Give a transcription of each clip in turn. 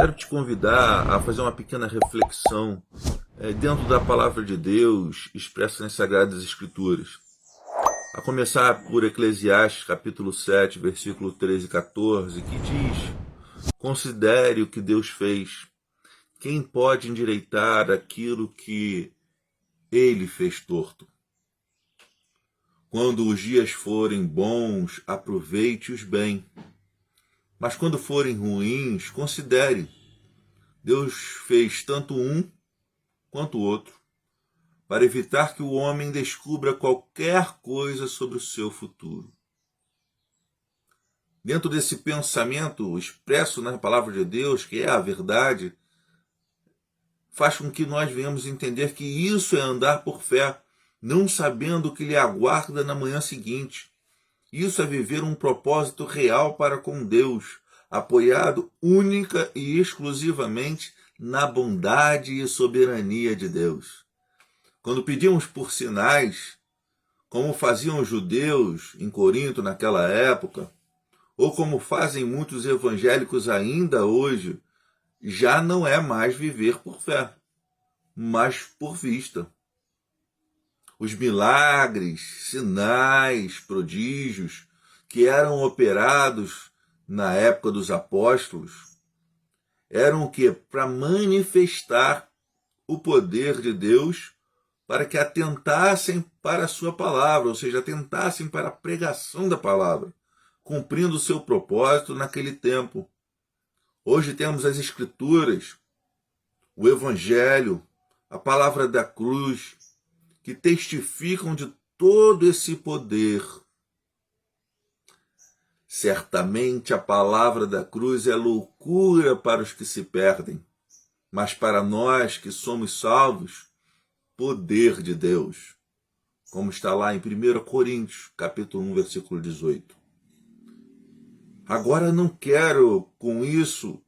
quero te convidar a fazer uma pequena reflexão dentro da palavra de Deus expressa nas Sagradas Escrituras. A começar por Eclesiastes, capítulo 7, versículo 13 e 14, que diz: considere o que Deus fez. Quem pode endireitar aquilo que ele fez torto? Quando os dias forem bons, aproveite-os bem. Mas quando forem ruins, considere. Deus fez tanto um quanto o outro, para evitar que o homem descubra qualquer coisa sobre o seu futuro. Dentro desse pensamento expresso na palavra de Deus, que é a verdade, faz com que nós venhamos entender que isso é andar por fé, não sabendo o que lhe aguarda na manhã seguinte. Isso é viver um propósito real para com Deus, apoiado única e exclusivamente na bondade e soberania de Deus. Quando pedimos por sinais, como faziam os judeus em Corinto naquela época, ou como fazem muitos evangélicos ainda hoje, já não é mais viver por fé, mas por vista. Os milagres, sinais, prodígios que eram operados na época dos apóstolos eram o quê? Para manifestar o poder de Deus, para que atentassem para a sua palavra, ou seja, atentassem para a pregação da palavra, cumprindo o seu propósito naquele tempo. Hoje temos as Escrituras, o Evangelho, a palavra da cruz, que testificam de todo esse poder. Certamente a palavra da cruz é loucura para os que se perdem, mas para nós que somos salvos, poder de Deus, como está lá em 1 Coríntios, capítulo 1, versículo 18. Agora não quero, com isso,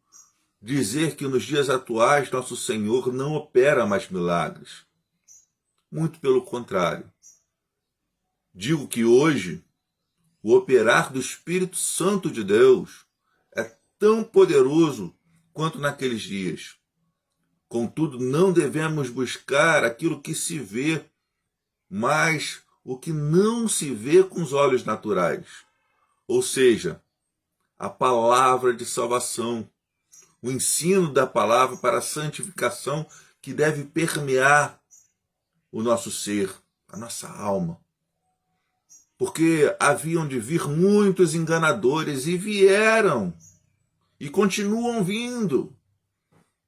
dizer que nos dias atuais nosso Senhor não opera mais milagres. Muito pelo contrário. Digo que hoje, o operar do Espírito Santo de Deus é tão poderoso quanto naqueles dias. Contudo, não devemos buscar aquilo que se vê, mas o que não se vê com os olhos naturais. Ou seja, a palavra de salvação, o ensino da palavra para a santificação que deve permear o nosso ser, a nossa alma. Porque haviam de vir muitos enganadores e vieram e continuam vindo.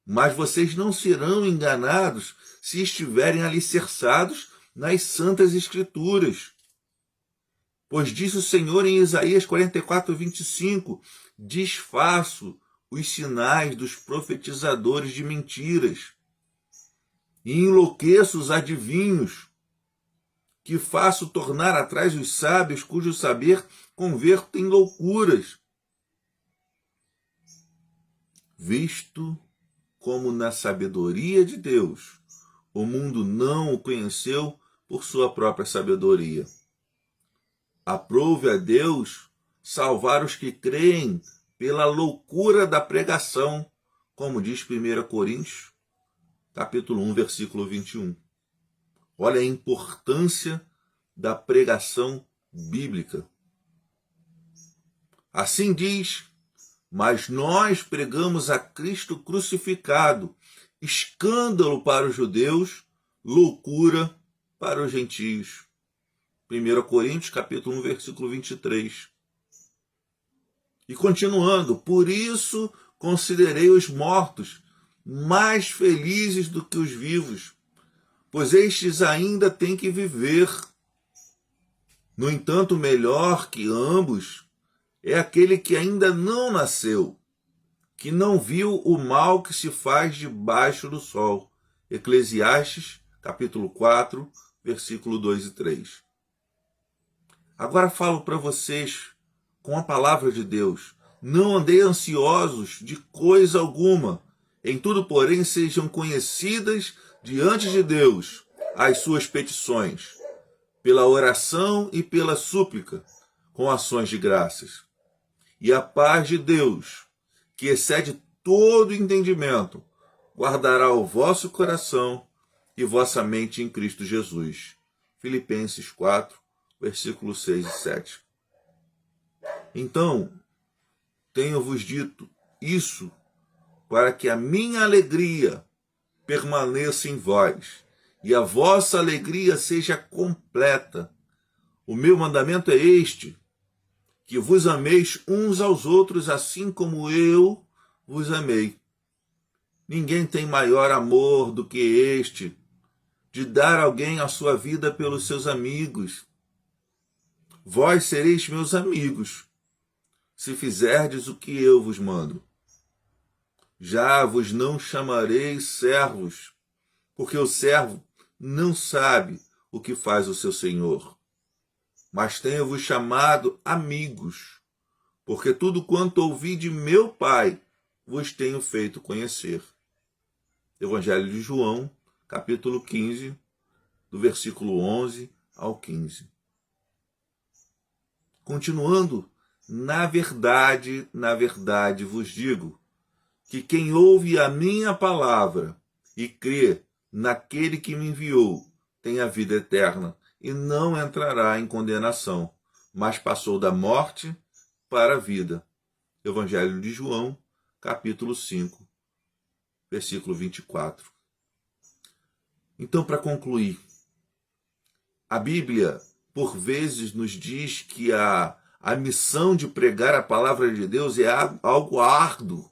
Mas vocês não serão enganados se estiverem alicerçados nas Santas Escrituras. Pois disse o Senhor em Isaías 44, 25, desfaço os sinais dos profetizadores de mentiras e enlouqueço os adivinhos, que faço tornar atrás os sábios cujo saber converto em loucuras. Visto como na sabedoria de Deus, o mundo não o conheceu por sua própria sabedoria. Aprove a Deus salvar os que creem pela loucura da pregação, como diz 1 Coríntios, capítulo 1, versículo 21. Olha a importância da pregação bíblica. Assim diz: mas nós pregamos a Cristo crucificado, escândalo para os judeus, loucura para os gentios. 1 Coríntios, capítulo 1, versículo 23. E continuando, por isso considerei os mortos mais felizes do que os vivos, pois estes ainda têm que viver. No entanto, melhor que ambos é aquele que ainda não nasceu, que não viu o mal que se faz debaixo do sol. Eclesiastes, capítulo 4, versículo 2 e 3. Agora falo para vocês com a palavra de Deus. Não andei ansiosos de coisa alguma. Em tudo, porém, sejam conhecidas diante de Deus as suas petições, pela oração e pela súplica, com ações de graças. E a paz de Deus, que excede todo entendimento, guardará o vosso coração e vossa mente em Cristo Jesus. Filipenses 4, versículos 6 e 7. Então, tenho-vos dito isso para que a minha alegria permaneça em vós e a vossa alegria seja completa. O meu mandamento é este, que vos ameis uns aos outros assim como eu vos amei. Ninguém tem maior amor do que este, de dar alguém a sua vida pelos seus amigos. Vós sereis meus amigos, se fizerdes o que eu vos mando. Já vos não chamarei servos, porque o servo não sabe o que faz o seu senhor. Mas tenho-vos chamado amigos, porque tudo quanto ouvi de meu Pai vos tenho feito conhecer. Evangelho de João, capítulo 15, do versículo 11 ao 15. Continuando, na verdade vos digo, que quem ouve a minha palavra e crê naquele que me enviou tem a vida eterna e não entrará em condenação, mas passou da morte para a vida. Evangelho de João, capítulo 5, versículo 24. Então, para concluir, a Bíblia, por vezes, nos diz que a missão de pregar a palavra de Deus é algo árduo.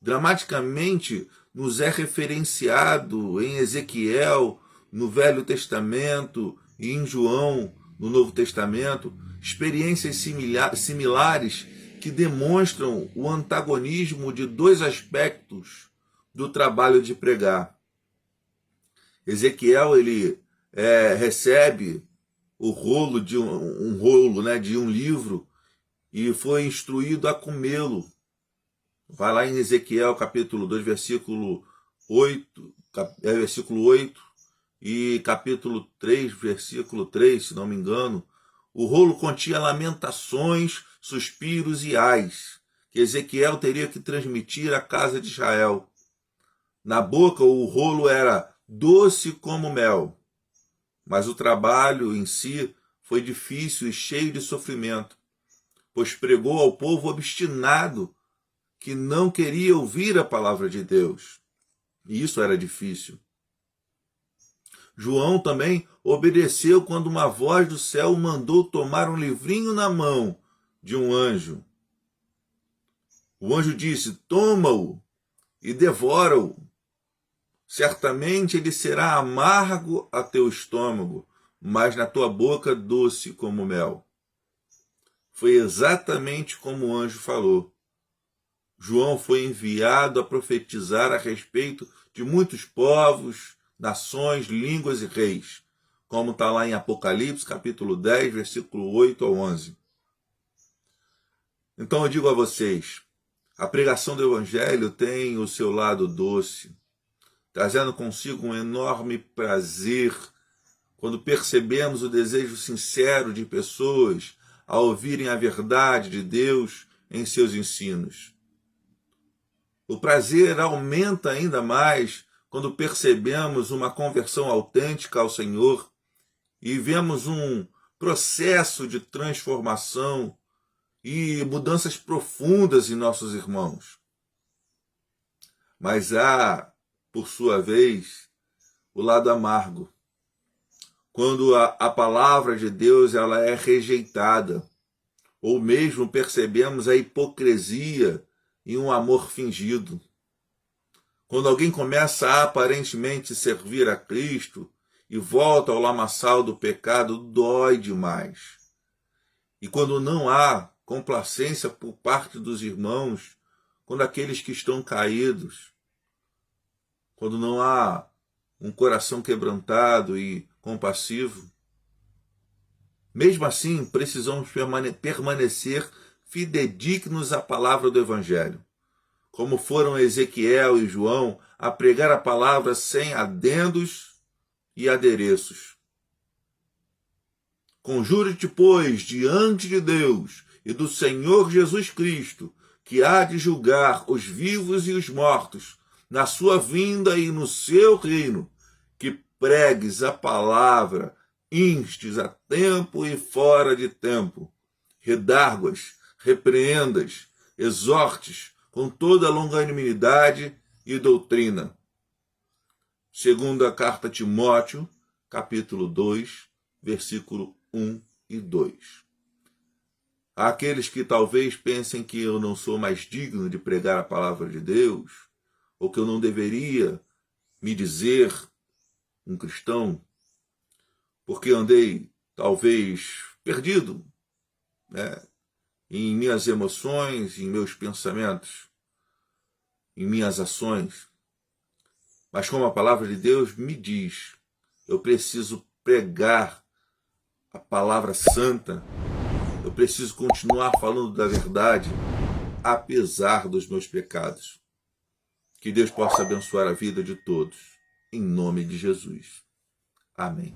Dramaticamente, nos é referenciado em Ezequiel, no Velho Testamento, e em João, no Novo Testamento, experiências similares que demonstram o antagonismo de dois aspectos do trabalho de pregar. Ezequiel, ele recebe o rolo de um livro e foi instruído a comê-lo. Vai lá em Ezequiel capítulo 2, versículo 8 e capítulo 3, versículo 3, se não me engano. O rolo continha lamentações, suspiros e ais, que Ezequiel teria que transmitir à casa de Israel. Na boca o rolo era doce como mel, mas o trabalho em si foi difícil e cheio de sofrimento, pois pregou ao povo obstinado que não queria ouvir a palavra de Deus. E isso era difícil. João também obedeceu quando uma voz do céu o mandou tomar um livrinho na mão de um anjo. O anjo disse: toma-o e devora-o. Certamente ele será amargo a teu estômago, mas na tua boca doce como mel. Foi exatamente como o anjo falou. João foi enviado a profetizar a respeito de muitos povos, nações, línguas e reis, como está lá em Apocalipse, capítulo 10, versículo 8 ao 11. Então eu digo a vocês, a pregação do Evangelho tem o seu lado doce, trazendo consigo um enorme prazer quando percebemos o desejo sincero de pessoas a ouvirem a verdade de Deus em seus ensinos. O prazer aumenta ainda mais quando percebemos uma conversão autêntica ao Senhor e vemos um processo de transformação e mudanças profundas em nossos irmãos. Mas há, por sua vez, o lado amargo. Quando a palavra de Deus ela é rejeitada, ou mesmo percebemos a hipocrisia e um amor fingido. Quando alguém começa a aparentemente servir a Cristo e volta ao lamaçal do pecado, dói demais. E quando não há complacência por parte dos irmãos, quando aqueles que estão caídos, quando não há um coração quebrantado e compassivo, mesmo assim precisamos permanecer fidedignos à palavra do Evangelho, como foram Ezequiel e João a pregar a palavra sem adendos e adereços. Conjure-te, pois, diante de Deus e do Senhor Jesus Cristo, que há de julgar os vivos e os mortos, na sua vinda e no seu reino, que pregues a palavra, instes a tempo e fora de tempo, redarguas, repreendas, exortes com toda a longanimidade e doutrina. Segunda carta a Timóteo, capítulo 2, versículo 1 e 2. Há aqueles que talvez pensem que eu não sou mais digno de pregar a palavra de Deus, ou que eu não deveria me dizer um cristão, porque andei talvez perdido, né, em minhas emoções, em meus pensamentos, em minhas ações. Mas como a palavra de Deus me diz, eu preciso pregar a palavra santa, eu preciso continuar falando da verdade, apesar dos meus pecados. Que Deus possa abençoar a vida de todos, em nome de Jesus. Amém.